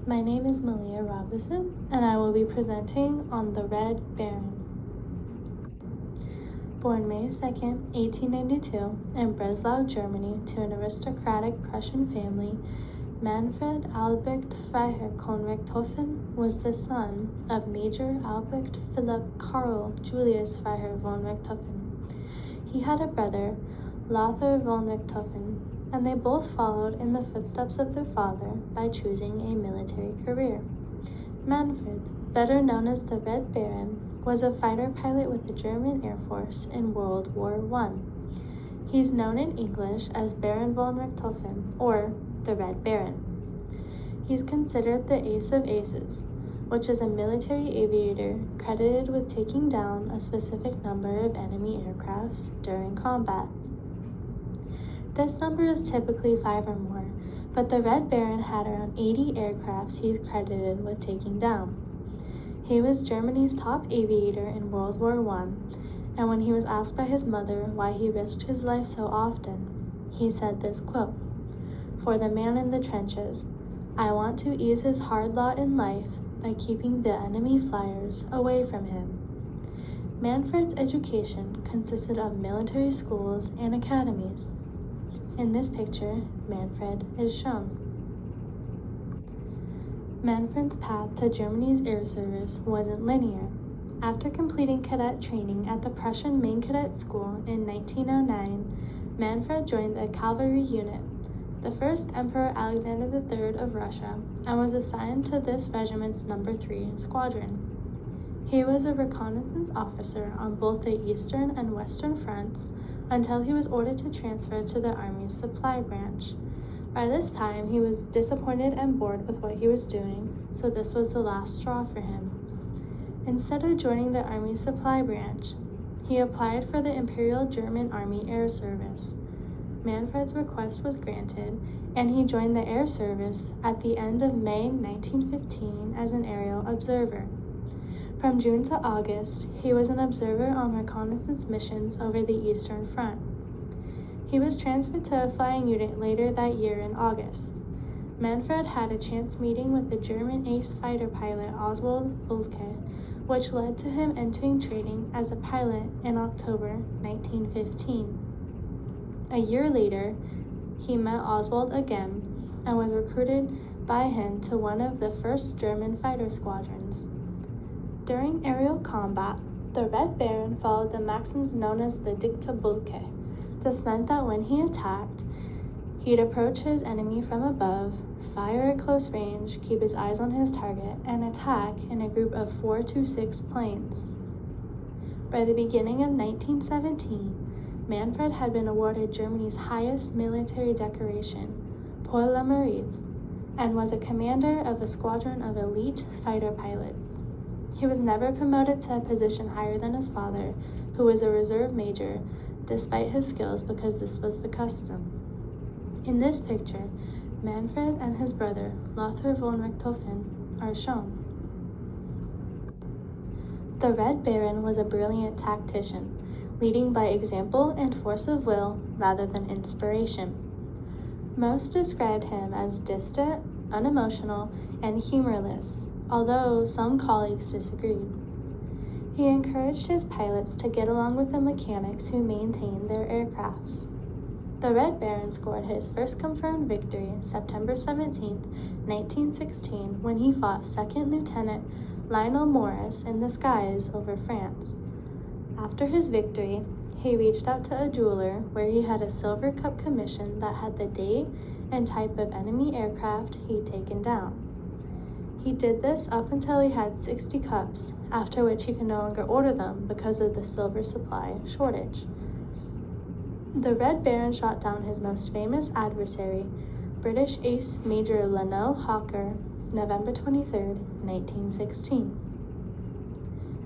My name is Malia Robinson, and I will be presenting on the Red Baron. Born May 2nd, 1892, in Breslau, Germany, to an aristocratic Prussian family, Manfred Albrecht Freiherr von Richthofen was the son of Major Albrecht Philipp Karl Julius Freiherr von Richthofen. He had a brother, Lothar von Richthofen, and they both followed in the footsteps of their father by choosing a military career. Manfred, better known as the Red Baron, was a fighter pilot with the German Air Force in World War I. He's known in English as Baron von Richthofen, or the Red Baron. He's considered the ace of aces, which is a military aviator credited with taking down a specific number of enemy aircrafts during combat. This number is typically 5 or more, but the Red Baron had around 80 aircrafts he's credited with taking down. He was Germany's top aviator in World War I, and when he was asked by his mother why he risked his life so often, he said this quote, "For the man in the trenches, I want to ease his hard lot in life by keeping the enemy flyers away from him." Manfred's education consisted of military schools and academies. In this picture, Manfred is shown. Manfred's path to Germany's air service wasn't linear. After completing cadet training at the Prussian Main Cadet School in 1909, Manfred joined the cavalry unit, the first Emperor Alexander III of Russia, and was assigned to this regiment's No. 3 squadron. He was a reconnaissance officer on both the Eastern and Western fronts until he was ordered to transfer to the Army's supply branch. By this time, he was disappointed and bored with what he was doing, so this was the last straw for him. Instead of joining the Army supply branch, he applied for the Imperial German Army Air Service. Manfred's request was granted, and he joined the Air Service at the end of May 1915 as an aerial observer. From June to August, he was an observer on reconnaissance missions over the Eastern Front. He was transferred to a flying unit later that year in August. Manfred had a chance meeting with the German ace fighter pilot Oswald Boelcke, which led to him entering training as a pilot in October 1915. A year later, he met Oswald again and was recruited by him to one of the first German fighter squadrons. During aerial combat, the Red Baron followed the maxims known as the Dicta Boelcke. This meant that when he attacked, he'd approach his enemy from above, fire at close range, keep his eyes on his target, and attack in a group of 4 to 6 planes. By the beginning of 1917, Manfred had been awarded Germany's highest military decoration, Pour le Mérite, and was a commander of a squadron of elite fighter pilots. He was never promoted to a position higher than his father, who was a reserve major, despite his skills because this was the custom. In this picture, Manfred and his brother, Lothar von Richthofen, are shown. The Red Baron was a brilliant tactician, leading by example and force of will rather than inspiration. Most described him as distant, unemotional, and humorless, although some colleagues disagreed. He encouraged his pilots to get along with the mechanics who maintained their aircrafts. The Red Baron scored his first confirmed victory September 17, 1916, when he fought 2nd Lieutenant Lionel Morris in the skies over France. After his victory, he reached out to a jeweler where he had a silver cup commission that had the date and type of enemy aircraft he'd taken down. He did this up until he had 60 cups, after which he could no longer order them because of the silver supply shortage. The Red Baron shot down his most famous adversary, British ace Major Leno Hawker, November 23, 1916.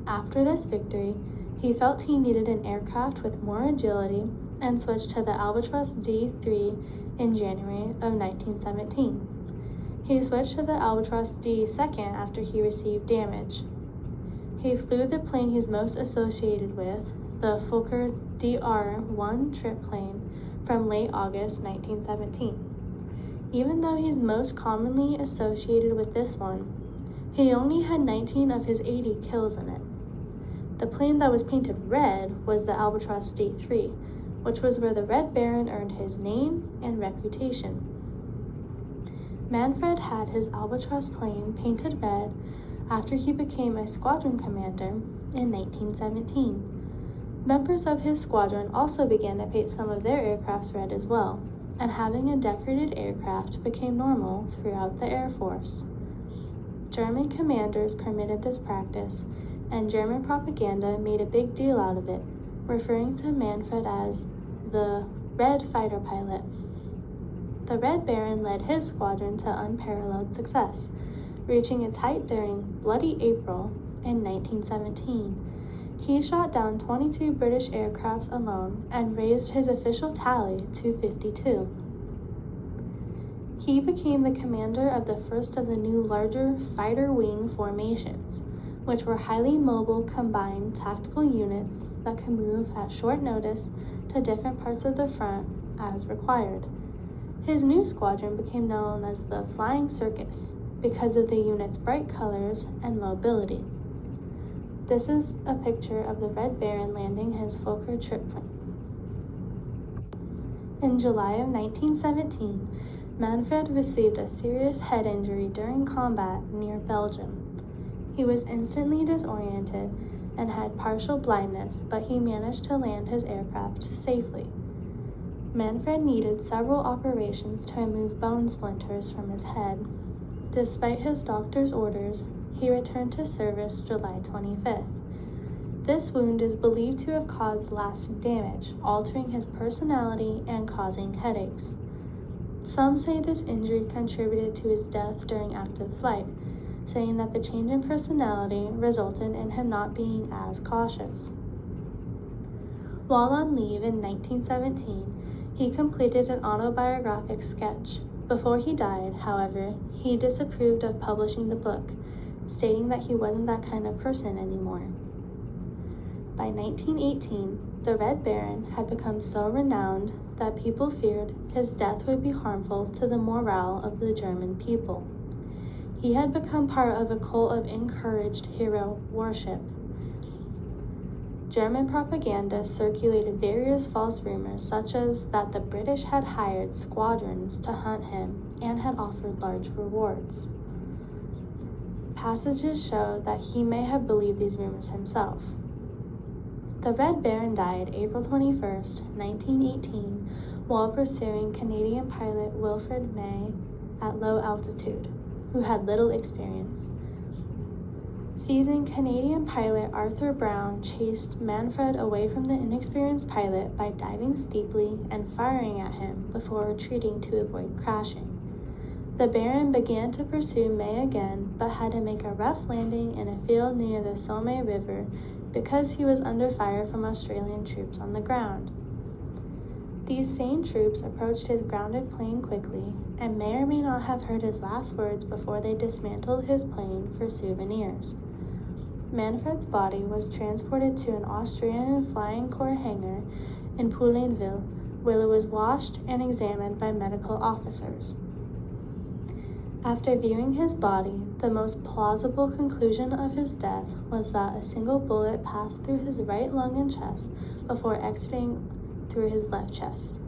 After this victory, he felt he needed an aircraft with more agility and switched to the Albatros D3 in January of 1917. He switched to the Albatros D2 after he received damage. He flew the plane he's most associated with, the Fokker DR-1 tripplane, from late August 1917. Even though he's most commonly associated with this one, he only had 19 of his 80 kills in it. The plane that was painted red was the Albatross State 3, which was where the Red Baron earned his name and reputation. Manfred had his Albatross plane painted red after he became a squadron commander in 1917. Members of his squadron also began to paint some of their aircrafts red as well, and having a decorated aircraft became normal throughout the Air Force. German commanders permitted this practice, and German propaganda made a big deal out of it, referring to Manfred as the Red Fighter Pilot. The Red Baron led his squadron to unparalleled success, reaching its height during Bloody April in 1917. He shot down 22 British aircrafts alone and raised his official tally to 52. He became the commander of the first of the new larger fighter wing formations, which were highly mobile combined tactical units that could move at short notice to different parts of the front as required. His new squadron became known as the Flying Circus because of the unit's bright colors and mobility. This is a picture of the Red Baron landing his Fokker tripplane. In July of 1917, Manfred received a serious head injury during combat near Belgium. He was instantly disoriented and had partial blindness, but he managed to land his aircraft safely. Manfred needed several operations to remove bone splinters from his head. Despite his doctor's orders, he returned to service July 25th. This wound is believed to have caused lasting damage, altering his personality and causing headaches. Some say this injury contributed to his death during active flight, saying that the change in personality resulted in him not being as cautious. While on leave in 1917, he completed an autobiographic sketch. Before he died, however, he disapproved of publishing the book, stating that he wasn't that kind of person anymore. By 1918, the Red Baron had become so renowned that people feared his death would be harmful to the morale of the German people. He had become part of a cult of encouraged hero worship. German propaganda circulated various false rumors, such as that the British had hired squadrons to hunt him and had offered large rewards. Passages show that he may have believed these rumors himself. The Red Baron died April 21, 1918, while pursuing Canadian pilot Wilfrid May at low altitude, who had little experience. Seasoned Canadian pilot Arthur Brown chased Manfred away from the inexperienced pilot by diving steeply and firing at him before retreating to avoid crashing. The Baron began to pursue May again, but had to make a rough landing in a field near the Somme River because he was under fire from Australian troops on the ground. These same troops approached his grounded plane quickly and may or may not have heard his last words before they dismantled his plane for souvenirs. Manfred's body was transported to an Austrian Flying Corps hangar in Poulainville, where it was washed and examined by medical officers. After viewing his body, the most plausible conclusion of his death was that a single bullet passed through his right lung and chest before exiting through his left chest.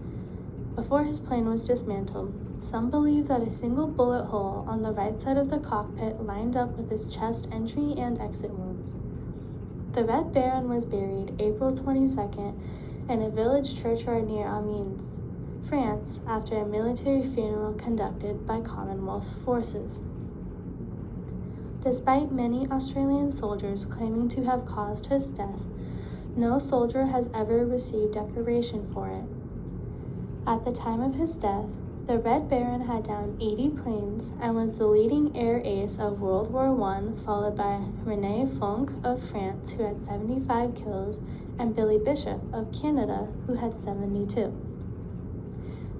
Before his plane was dismantled, some believe that a single bullet hole on the right side of the cockpit lined up with his chest entry and exit wounds. The Red Baron was buried April 22nd in a village churchyard near Amiens, France, after a military funeral conducted by Commonwealth forces. Despite many Australian soldiers claiming to have caused his death, no soldier has ever received decoration for it. At the time of his death, the Red Baron had downed 80 planes and was the leading air ace of World War I, followed by René Fonck of France, who had 75 kills, and Billy Bishop of Canada, who had 72.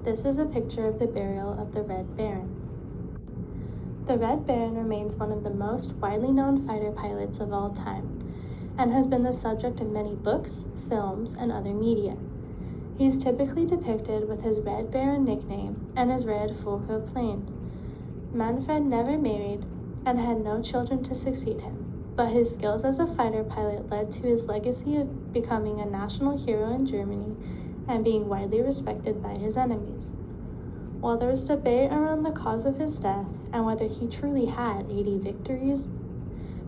This is a picture of the burial of the Red Baron. The Red Baron remains one of the most widely known fighter pilots of all time, and has been the subject of many books, films, and other media. He's typically depicted with his Red Baron nickname and his red full coat plane. Manfred never married and had no children to succeed him, but his skills as a fighter pilot led to his legacy of becoming a national hero in Germany and being widely respected by his enemies. While there is debate around the cause of his death and whether he truly had 80 victories,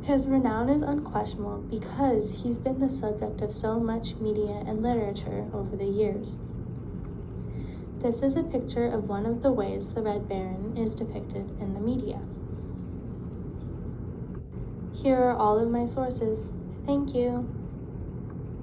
his renown is unquestionable because he's been the subject of so much media and literature over the years. This is a picture of one of the ways the Red Baron is depicted in the media. Here are all of my sources. Thank you.